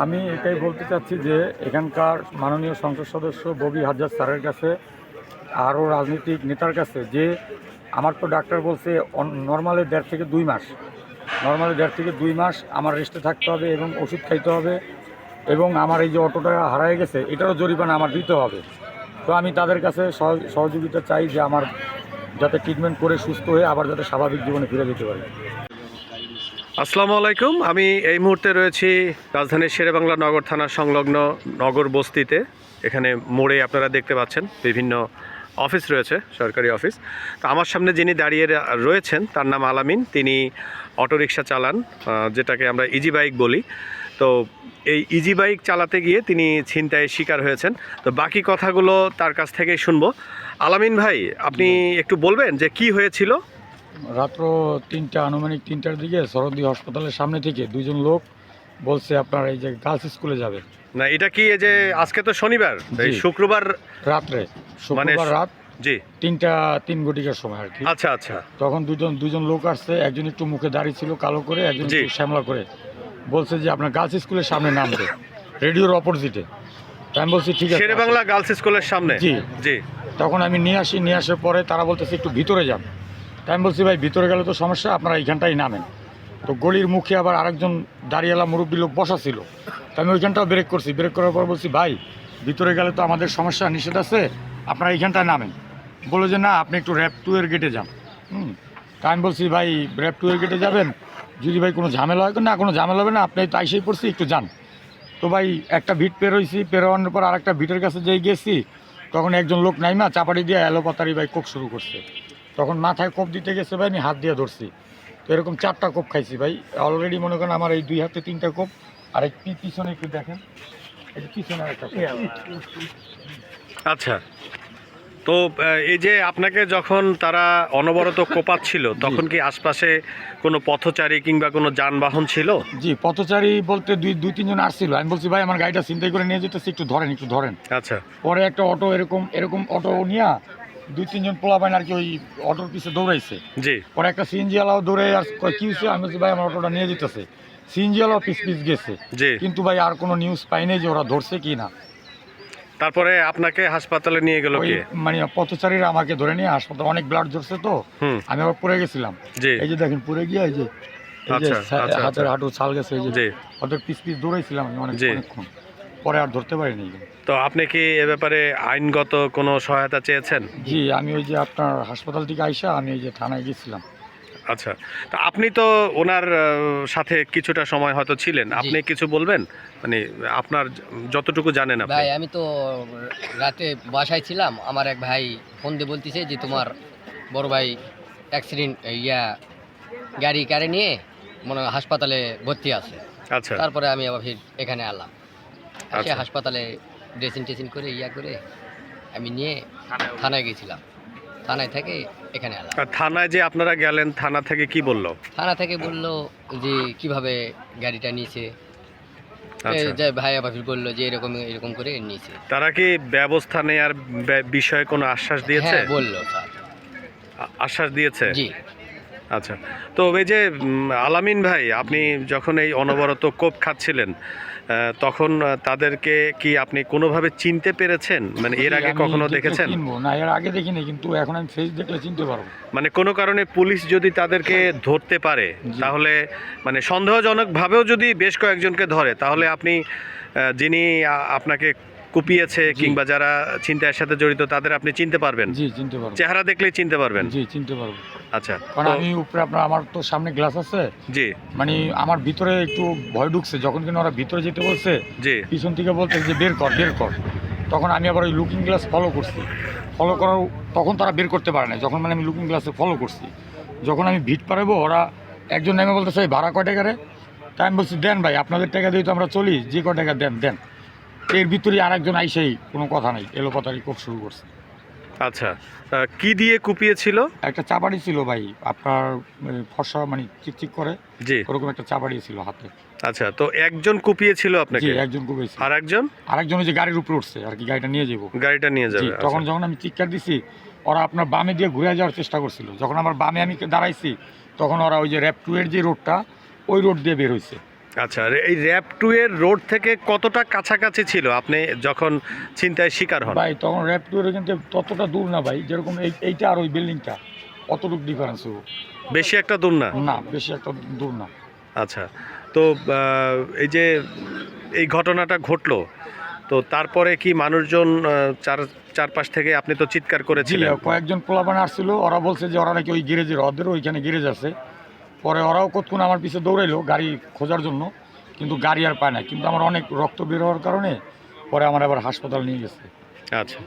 আমি এটাই বলতে চাচ্ছি যে এখানকার মাননীয় সংসদ সদস্য ববি হাজজাজ স্যারের কাছে আরও রাজনৈতিক নেতার কাছে যে আমার তো ডাক্তার বলছে নর্মালি 1.5 থেকে 2 মাস, নর্মালি 1.5 থেকে 2 মাস আমার রেস্টে থাকতে হবে এবং ওষুধ খাইতে হবে এবং আমার এই যে অটোটা হারায় গেছে এটারও জরিমানা আমার দিতে হবে। তো আমি তাদের কাছে সহযোগিতা চাই যে আমার যাতে ট্রিটমেন্ট করে সুস্থ হয়ে আবার যাতে স্বাভাবিক জীবনে ফিরে যেতে পারে। আসসালামু আলাইকুম। আমি এই মুহূর্তে রয়েছি রাজধানীর শেরেবাংলা নগর থানার সংলগ্ন নগর বস্তিতে। এখানে মোড়ে আপনারা দেখতে পাচ্ছেন বিভিন্ন অফিস রয়েছে, সরকারি অফিস। তো আমার সামনে যিনি দাঁড়িয়ে রয়েছেন তার নাম আলামিন। তিনি অটোরিকশা চালান, যেটাকে আমরা ইজি বাইক বলি। তো এই ইজি বাইক চালাতে গিয়ে তিনি ছিনতাইয়ের শিকার হয়েছেন। তো বাকি কথাগুলো তার কাছ থেকেই শুনবো। আলামিন ভাই, আপনি একটু বলবেন যে কি হয়েছিল? রাত্র 3টা, আনুমানিক 3টার দিকে সরদি হাসপাতালের সামনে থেকে দুজন লোক বলছে আপনার এই যে গার্লস স্কুলে যাবে। না, এটা কি এই যে আজকে তো শনিবার, এই শুক্রবার রাত্রে, শুক্রবার রাত জি 3টা 3 ঘটিকার সময় আর কি। আচ্ছা আচ্ছা। তখন দুজন লোক আসছে, একজন একটু মুখে দাড়ি ছিল কালো করে, একজন একটু শ্যামলা করে, বলছে যে আপনার গার্লস স্কুলের সামনে নামবে, রেডিওর অপোজিটে। আমি বলছি ঠিক আছে। শেরেবাংলা গার্লস স্কুলের সামনে? জি জি। তখন আমি নিয়ে আসার পরে তারা বলতেছে একটু ভিতরে যান। তাই আমি বলছি ভাই ভিতরে গেলে তো সমস্যা, আপনারা এইখানটাই নামেন। তো গলির মুখে আবার আরেকজন দাঁড়িয়েলা মুরব্বী লোক বসা ছিল। তো আমি ওইখানটাও ব্রেক করছি, ব্রেক করার পর বলছি ভাই ভিতরে গেলে তো আমাদের সমস্যা, নিষেধ আছে, আপনারা এইখানটায় নামেন। বলে যে না আপনি একটু র্যাব 2 এর গেটে যান। তা আমি বলছি ভাই র্যাব 2 এর গেটে যাবেন, যদি ভাই কোনো ঝামেলা হয়, না কোনো ঝামেলা হবে না, আপনি তো আইসেই পড়ছি, একটু যান। তো ভাই একটা ভিট পেরোইছি, পেরোয়ানোর পর আর একটা ভিটের কাছে যেই গেছি, তখন একজন লোক নাইমা চাপাটি দিয়ে এলোপাতারি ভাই কোপ শুরু করছে। তখন মাথায় কোপ দিতে গেছে ভাই, আমি হাত দিয়ে ধরছি। তো এরকম 4টা কোপ খাইছি ভাই অলরেডি। মনে করেন আমার এই 2 হাতে 3টা কোপ, আর এই পিছনে একটু দেখেন, এই যে পিছনে একটা কোপ। আচ্ছা। তো এই যে আপনাকে যখন তারা অনবরত কোপাচ্ছিল তখন কি আশপাশে কোনো পথচারী কিংবা কোনো যানবাহন ছিল? জি পথচারী বলতে দুই তিনজন আসছিল। আমি বলছি ভাই আমার গাড়িটা ছিনতাই করে নিয়ে যেতেছি, একটু ধরেন। আচ্ছা। পরে একটা অটো এরকম অটো নিয়ে 2-3 জন পোলাপাইন আর কি ওই অটোর পিছে দৌড়াইছে। জি। পরে একটা সিএনজি ওয়ালাও দৌড়ে আর কি হয়েছে, আমি বলছি ভাই আমার অটোটা নিয়ে যেতেছে। সিএনজি ওয়ালাও পিস গেছে। জি। কিন্তু ভাই আর কোনো নিউজ পাই নাই যে ওরা ধরছে কি না। তারপরে আপনাকে হাসপাতালে নিয়ে গেল কে? মানে পথচারীরা আমাকে ধরে নিয়ে হাসপাতালে, অনেক ব্লাড ঝরছে তো, আমি আবার পড়ে গেছিলাম। এই যে দেখেন পড়ে গিয়ে এই যে হাতের হাঁটু ছাল গেছে, এই যে ওদের পিস দৌড়াইছিলাম আমি অনেকক্ষণ, পরে আর ধরতে পারিনি। তো আপনি কি এ ব্যাপারে আইনগত কোনো সহায়তা চেয়েছেন? জি আমি ওই যে আপনার হাসপাতাল থেকে আইসা আমি এই যে থানায় গেছিলাম। আচ্ছা। তো আপনি তো ওনার সাথে কিছুটা সময় হয়তো ছিলেন, আপনি কিছু বলবেন? মানে আপনার যতটুকু জানেন আপনি। ভাই আমি তো রাতে বাসায় ছিলাম, আমার এক ভাই ফোন দিয়ে বলতেছে যে তোমার বড় ভাই অ্যাক্সিডেন্ট গাড়ি কারে নিয়ে মনে হয় হাসপাতালে ভর্তি আছে। আচ্ছা। তারপরে আমি আবার এখানে এলাম, আচ্ছা। হাসপাতালে ড্রেসিং করে করে আমি নিয়ে থানায় গেছিলাম, থানায় থেকে এখানে এলাম। থানায় যে আপনারা গেলেন, থানা থেকে কি বললো? থানা থেকে বললো যে কিভাবে গাড়িটা নিয়েছে, আচ্ছা। যে ভাই আবার বললো যে এরকম করে নিয়েছে। তারা কি ব্যবস্থা নেওয়ার বিষয়ে কোনো আশ্বাস দিয়েছে? হ্যাঁ বললো স্যার। আশ্বাস দিয়েছে? জি। আচ্ছা। তো এই যে আলামিন ভাই, আপনি যখন এই অনবরত কোপ খাচ্ছিলেন তখন তাদেরকে কি আপনি কোনোভাবে চিনতে পেরেছেন? মানে এর আগে কখনো দেখেছেন? না এর আগে দেখিনি, কিন্তু এখন আমি ফেস দেখলে চিনতে পারবো। মানে কোনো কারণে পুলিশ যদি তাদেরকে ধরতে পারে, তাহলে মানে সন্দেহজনকভাবেও যদি বেশ কয়েকজনকে ধরে, তাহলে আপনি যিনি আপনাকে কুপিয়েছে কিংবা যারা ছিনতাইয়ের সাথে জড়িত তাদের আপনি চিনতে পারবেন? জি চিনতে পারবো। চেহারা দেখলেই চিনতে পারবেন? জি চিনতে পারবো। আচ্ছা। কারণ আমি উপরে আমার তো সামনে গ্লাস আছে। জি। মানে আমার ভিতরে একটু ভয় ঢুকছে, যখন কিনা ওরা ভিতরে যেতে বলছে, জি, পিছন থেকে বলতে যে বের কর, তখন আমি আবার ওই লুকিং গ্লাস ফলো করছি। ফলো করার তখন তারা বের করতে পারে না, যখন মানে আমি লুকিং গ্লাসে ফলো করছি, যখন আমি ভিট পারাবো ওরা একজন নেমে বলতেছে ভাড়া কয় টাকা রে? তাই আমি বলছি দেন ভাই, আপনাদের টাকা দিয়ে তো আমরা চলি, যে কয় টাকা দেন। এর ভিতরে আরেকজন আইসেই কোনো কথা নাই, এলোপাতারি কোপ শুরু করছে। আচ্ছা। কি দিয়ে কুপিয়েছিল? একটা চাপাড়ি ছিল ভাই, আপনার ফর্সা মানে চিকচিক করে, জি, ওরকম একটা চাপাড়ি ছিল হাতে। আচ্ছা। তো একজন কুপিয়েছিল আপনাকে? জি একজন কুপিয়েছিল। আর আরেকজন ওই যে গাড়ির উপরে উঠছে আর কি, গাড়িটা নিয়ে যাবো, গাড়িটা নিয়ে যাবে। তখন যখন আমি চিৎকার দিছি ওরা আপনার বামে দিয়ে ঘুরে যাওয়ার চেষ্টা করছিল। যখন আমার বামে আমি দাঁড়াইছি তখন ওরা ওই যে র্যাব 2 এর যে রোডটা, ওই রোড দিয়ে বের হয়েছে। আচ্ছা, এই র্যাব 2 এর রোড থেকে কতটা কাছাকাছি ছিল আপনি যখন ছিনতাইয়ের শিকার হন? ভাই তখন র্যাপ টুয়ের কিন্তু ততটা দূর না ভাই, যেরকম এইটা আর ওই বিল্ডিংটা অতটুকু ডিফারেন্স হবো বেশি একটা দূর না? না, বেশি একটা দূর না। আচ্ছা, তো এই যে এই ঘটনাটা ঘটলো, তো তারপরে কি মানুষজন চারপাশ থেকে, আপনি তো চিৎকার জি, করেছিলেন? কয়েকজন পোলাপান আসছিল, ওরা বলছে যে ওরা নাকি ওই গ্যারেজের, ওদের ওইখানে গ্যারেজ আছে। পরে ওরাও কতক্ষণ আমার পিছে দৌড়াইলো গাড়ি খোঁজার জন্য, কিন্তু গাড়ি আর পায় না। কিন্তু আমার অনেক রক্ত বের হওয়ার কারণে পরে আমার আবার হাসপাতাল নিয়ে গেছে। আচ্ছা।